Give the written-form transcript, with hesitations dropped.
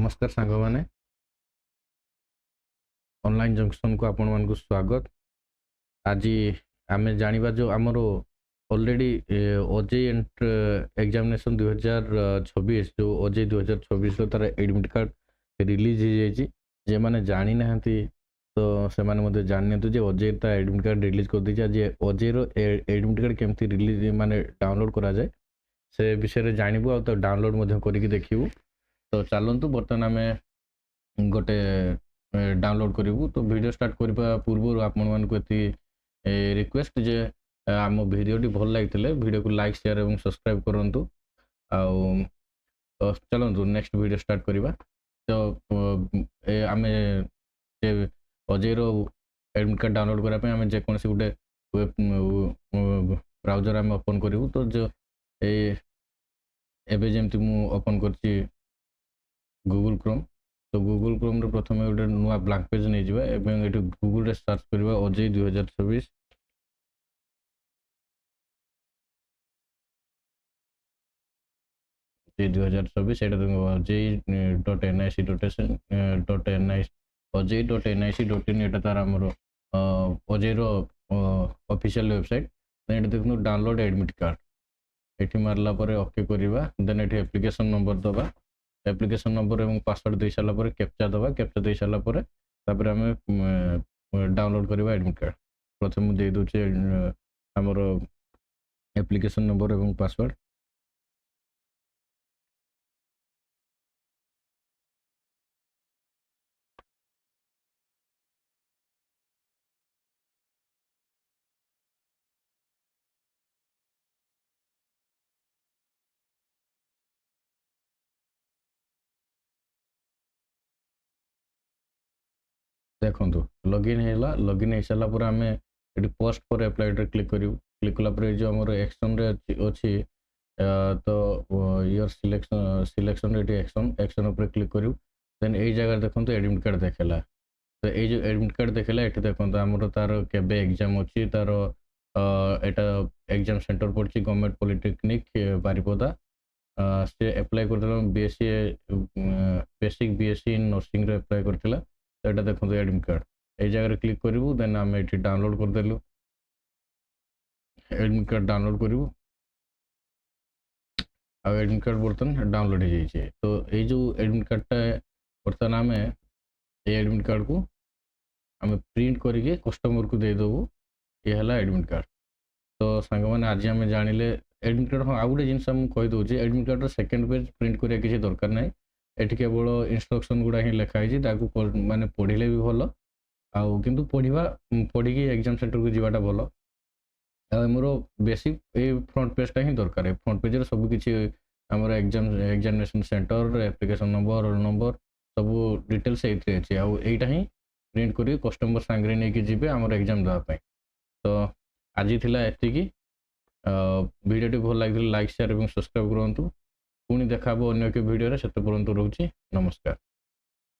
नमस्कार सांग मैंने ऑनलाइन जंक्शन को आपण मान स्वागत। आज आम जाना जो आमर ऑलरेडी ओजेई एग्जामिनेशन 2026 जो ओजेई 2026 तार एडमिट कार्ड रिलीज हो जाए मैंने जानी ना तो से मैंने जानी जे ओजेई ता एडमिट कार्ड रिलीज कर दी आज ओजेई एडमिट कार्ड केमती रिलीज माने डाउनलोड करा जाए से विषय जानबू तो डाउनलोड करके देखू। तो चलतु बर्तमान आम गोटे डाउनलोड करूँ। तो वीडियो स्टार्ट करने पूर्व आपण मानक रिक्वेस्ट जे आम भिडियोटी भल लगी वीडियो को लाइक शेयर और सब्सक्राइब करूँ। तो चलतु नेक्स्ट वीडियो स्टार्ट करवा। तो आम अजय एडमिट कार्ड डाउनलोड करने आम जेकोसी गोटे ब्राउजर आम ओपन करूँ। तो जो एबे जमती मु ओपन करची गूगल क्रोम। तो गूगल क्रोम रे प्रथम गोटे नुआ ब्लैंक पेज नहीं जावा एवं एठी गूगल रे सर्च करबा ओजेई 2026 2024 एटा ojeyi.nic.in ojeyi.nic.in एटा तार हमरो ओजेई रो ऑफिशियल वेबसाइट। देन देखनु डाउनलोड एडमिट कार्ड एठी मारला परे ओके करबा। देन एठी एप्लीकेशन नंबर दबा एप्लीकेशन नंबर और पासवर्ड दे सारा पर कैप्चा दबा कैप्चा दे सारा पर तापर आम डाउनलोड करबा एडमिट कार्ड। प्रथम दे दोचे हमर एप्लीकेशन नंबर और पासवर्ड। देखो लॉगिन है लॉगिन हो सारा पर आम ये पोस्ट पर अप्लाई क्लिक करूँ। क्लिक कला जो आम एक्शन अच्छी तो योर सिलेक्शन ये एक्शन एक्शन उपर क्लिक करूँ। देन यही जगह देखो एडमिट कार्ड देखला। तो ये जो एडमिट कार्ड देखला ये देखो आमर तार केबे एग्जाम अच्छी तार यहाँ एग्जाम सेंटर पड़ी गवर्नमेंट पॉलिटेक्निक बारिपदा से अप्लाई कर BSc basic BSc in nursing apply करथिला। तो यहाँ देखो एडमिट कार्ड ये जगह क्लिक करूँ। देन आम ये डाउनलोड करदेलु एडमिट कार्ड डाउनलोड करूँ। एडमिट कार्ड बर्तमान डाउनलोड हो जाए। तो ये जो एडमिट कार्डटा बर्तमान आम ये एडमिट कार्ड को आम प्रिंट करके कस्टमर को देदेबू। ये है एडमिट कार्ड। तो सांग मैंने आज आम जानिले एडमिट कार्ड। हाँ आउ गोटे जिन कहीदे admit card second page print करा किसी दरकार ना ये केवल इंस्ट्रक्शन गुड़ा ही लिखाई माने पढ़ले भी भल आउ किंतु पढ़ी एग्जाम सेंटर को जावाटा भल। मोर बेसिक ये फ्रंट पेजटा ही दरकार। फ्रंट पेज सब किसी आमर examination centre application number roll number सब डिटेल्स ये अच्छे आईटा ही प्रिंट कर कस्टमर सांगे नहीं जी आमर एग्जाम देवाई। तो आज थिला एतिकी वीडियोटी भल लगे लाइक शेयर और सब्सक्राइब करूँ। पुणी देखा अन्य एक वीडियो से पर्यंत रोचे नमस्कार।